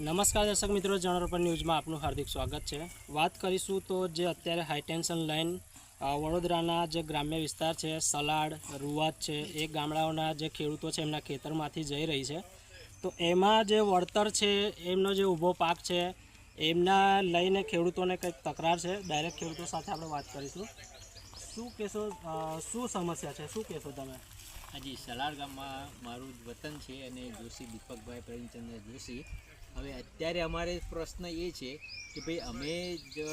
નમસ્કાર દર્શક મિત્રો, જનરપન ન્યૂઝમાં આપનું હાર્દિક સ્વાગત છે। વાત કરીશું તો જે અત્યારે હાઈ ટેન્શન લાઇન વડોદરાના જે ગ્રામ્ય વિસ્તાર છે, સલાડ, રૂવાત છે, એ ગામડાઓના જે ખેડૂતો છે એમના ખેતરમાંથી જઈ રહી છે। તો એમાં જે વળતર છે, એમનો જે ઊભો પાક છે, એમના લઈને ખેડૂતોને કંઈક તકરાર છે। ડાયરેક્ટ ખેડૂતો સાથે આપણે વાત કરીશું। શું કહેશો, શું સમસ્યા છે, શું કહેશો તમે? હાજી, સલાડ ગામમાં મારું વતન છે અને જોશી દીપકભાઈ પ્રેમચંદ્ર જોશી। હવે અત્યારે અમારે પ્રશ્ન એ છે કે ભાઈ અમે જે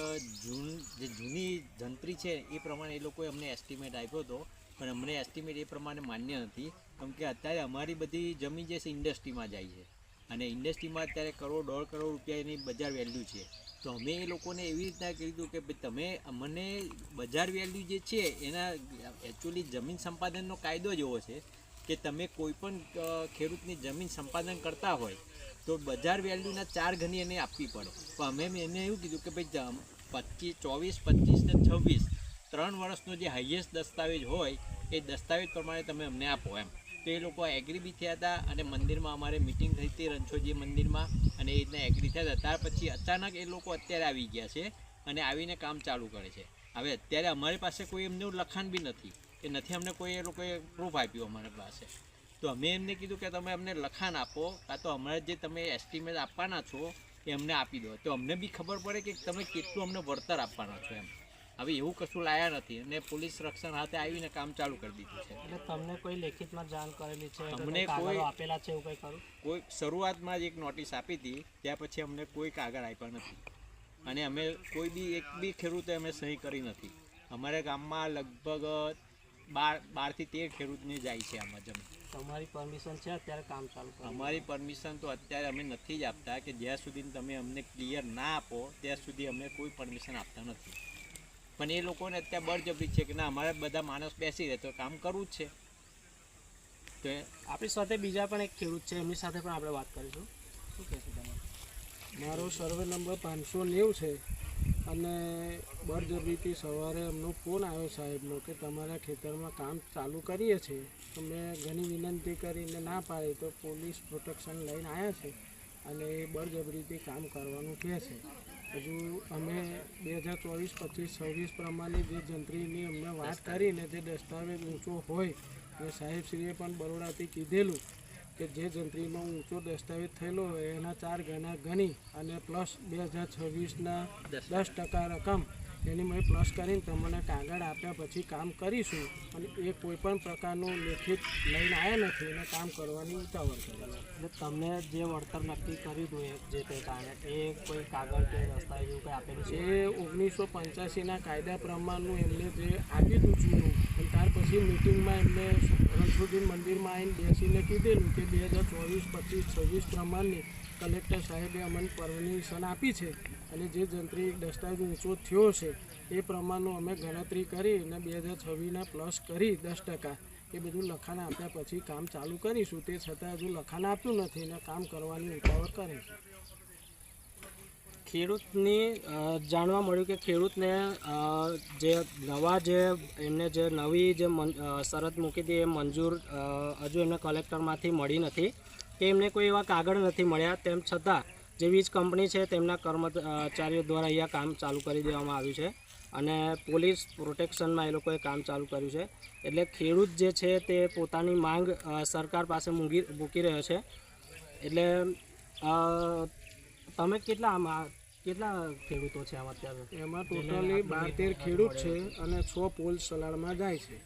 જૂની જંત્રી છે એ પ્રમાણે એ લોકોએ અમને એસ્ટિમેટ આપ્યો હતો, પણ અમને એસ્ટિમેટ એ પ્રમાણે માન્ય નથી, કેમ કે અત્યારે અમારી બધી જમીન જે છે ઇન્ડસ્ટ્રીમાં જાય છે અને ઇન્ડસ્ટ્રીમાં અત્યારે કરોડ 1.5 કરોડ રૂપિયાની બજાર વેલ્યુ છે। તો અમે એ લોકોને એવી રીતના કીધું કે ભાઈ તમે અમને બજાર વેલ્યુ જે છે એના એકચ્યુઅલી જમીન સંપાદનનો કાયદો જ એવો છે કે તમે કોઈ પણ ખેડૂતની જમીન સંપાદન કરતા હોય તો બજાર વેલ્યુના 4 ગણી એને આપવી પડે। પણ અમે એને એવું કીધું કે ભાઈ 24, 25 ને 26 3 વર્ષનો જે હાઈએસ્ટ દસ્તાવેજ હોય એ દસ્તાવેજ પ્રમાણે તમે અમને આપો એમ। તો એ લોકો એગ્રી બી થયા હતા અને મંદિરમાં અમારે મિટિંગ થઈ હતી રણછોડજી મંદિરમાં, અને એ રીતના એગ્રી થયા હતા। ત્યાર પછી અચાનક એ લોકો અત્યારે આવી ગયા છે અને આવીને કામ ચાલુ કરે છે। હવે અત્યારે અમારી પાસે કોઈ એમનું લખાણ બી નથી કે નથી અમને કોઈ એ લોકોએ પ્રૂફ આપ્યું અમારી પાસે। તો અમે એમને કીધું કે તમે અમને લખાણ આપો, કાં તો અમારે જે તમે એસ્ટિમેટ આપવાના છો એ અમને આપી દો, તો અમને બી ખબર પડે કે તમે કેટલું અમને વળતર આપવાના છો એમ। હવે એવું કશું લાયા નથી અને પોલીસ રક્ષણ હાથે આવીને કામ ચાલુ કરી દીધું છે। એટલે તમને કોઈ લેખિતમાં જાણ કરેલી છે? અમને કોઈ આપેલા છે એવું કંઈ ખરું? કોઈ શરૂઆતમાં જ એક નોટિસ આપી હતી, ત્યાં પછી અમને કોઈ કાગળ આપ્યા નથી અને અમે કોઈ બી એક બી ખેડૂતે અમે સહી કરી નથી। અમારા ગામમાં લગભગ 12 થી 13 ખેડૂતની જાય છે આમાં જમીન। તમારી પરમિશન છે અત્યારે કામ ચાલુ કરવા? અમારી પરમિશન તો અત્યારે અમે નથી જ આપતા, કે જ્યાં સુધી તમે અમને ક્લિયર ના આપો ત્યાં સુધી અમે કોઈ પરમિશન આપતા નથી। પણ એ લોકોને અત્યારે બળજબરી છે કે ના અમારે બધા માણસ બેસી રહે તો કામ કરવું જ છે। તો આપણી સાથે બીજા પણ એક ખેડૂત છે, એમની સાથે પણ આપણે વાત કરીશું। શું કહેશો તમે? મારો સર્વે નંબર 590 છે અને બળજબરીથી સવારે એમનો ફોન આવ્યો સાહેબનો કે તમારા ખેતરમાં કામ ચાલુ કરીએ છીએ। તો મેં ઘણી વિનંતી કરીને ના પાડી તો પોલીસ પ્રોટેક્શન લઈને આવ્યા છે અને એ બળજબરીથી કામ કરવાનું કહે છે। હજુ અમે 2024, 25, 26 પ્રમાણે જે જંત્રીની અમને વાત કરીને જે દસ્તાવેજ ઊંચો હોય, અને સાહેબશ્રીએ પણ બરોડાથી કીધેલું કે જે જંત્રીમાં ઊંચો દસ્તાવેજ થયેલો હોય એના 4 ગણા ગણી અને પ્લસ 2026ના 10% રકમ એની મેં પ્લસ કરીને તમને કાગળ આપ્યા પછી કામ કરીશું। અને એ કોઈપણ પ્રકારનું લેખિત લઈને આવ્યા નથી અને કામ કરવાની ઉતાવળ કરે છે। એટલે તમને જે વળતર નક્કી કર્યું હતું જે તે કારણે એ કોઈ કાગળ કે દસ્તાવેજ એવું કંઈ આપેલું છે? એ 1985ના કાયદા પ્રમાણનું એમને જે આપી દીધું જૂનું, અને ત્યાર પછી મિટિંગમાં એમને રણછોડજી મંદિરમાં આવીને બેસીને કીધેલું કે 2024, 25, 26 પ્રમાણની કલેક્ટર સાહેબે અમને પરમિશન આપી છે અને જે જંત્રી દસ્તાવેજ ઊંચો થયો છે એ પ્રમાણનું અમે ગણતરી કરી અને 2026ના પ્લસ કરી 10% એ બધું લખાણ આપ્યા પછી કામ ચાલુ કરીશું। તે છતાં હજુ લખાણ આપ્યું નથી અને કામ કરવાની ઉતાવળ કરે છે। ખેડૂતની જાણવા મળ્યું કે ખેડૂતને જે નવા જે એમને જે નવી જે શરત મૂકી હતી એ મંજૂર હજુ એમને કલેક્ટરમાંથી મળી નથી, કે એમને કોઈ એવા કાગળ નથી મળ્યા। તેમ છતાં જે વીજ કંપની છે તેમના કર્મચારીઓ દ્વારા અહીંયા કામ ચાલુ કરી દેવામાં આવ્યું છે અને પોલીસ પ્રોટેક્શનમાં એ લોકોએ કામ ચાલુ કર્યું છે। એટલે ખેડૂત જે છે તે પોતાની માંગ સરકાર પાસે મૂકી રહ્યો છે। એટલે તમે કેટલા ખેડૂતો છે આમાં અત્યારે? એમાં ટોટલી 12-13 ખેડૂત છે અને 6 પોલ સલાડમાં જાય છે।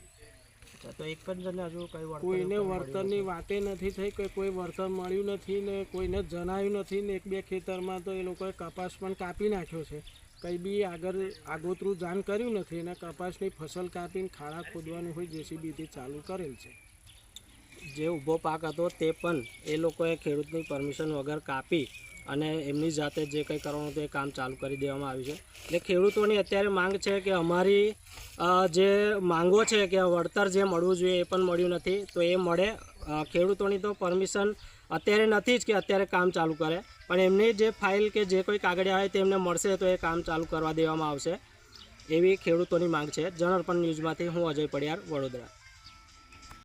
તો એક જ જણને હજુ કંઈ કોઈને વળતરની વાતે નથી થઈ કે કોઈ વળતર મળ્યું નથી ને કોઈને જણાવ્યું નથી ને 1-2 ખેતરમાં તો એ લોકોએ કપાસ પણ કાપી નાખ્યો છે। કંઈ બી આગોતરું જાણ કર્યું નથી અને કપાસની ફસલ કાપીને ખાડા ખોદવાનું હોય જેસીબીથી ચાલુ કરેલ છે। જે ઊભો પાક હતો તે પણ એ લોકોએ ખેડૂતની પરમિશન વગર કાપી અને એમની જાતે જે કંઈ કરવાનું હતું એ કામ ચાલુ કરી દેવામાં આવ્યું છે। એટલે ખેડૂતોની અત્યારે માંગ છે કે અમારી જે માંગો છે કે વળતર જે મળવું જોઈએ એ પણ મળ્યું નથી, તો એ મળે। ખેડૂતોની તો પરમિશન અત્યારે નથી જ કે અત્યારે કામ ચાલુ કરે, પણ એમની જે ફાઇલ કે જે કોઈ કાગળિયા હોય તેમને મળશે તો એ કામ ચાલુ કરવા દેવામાં આવશે, એવી ખેડૂતોની માંગ છે। જનરપન ન્યૂઝમાંથી હું અજય પડિયાર, વડોદરા।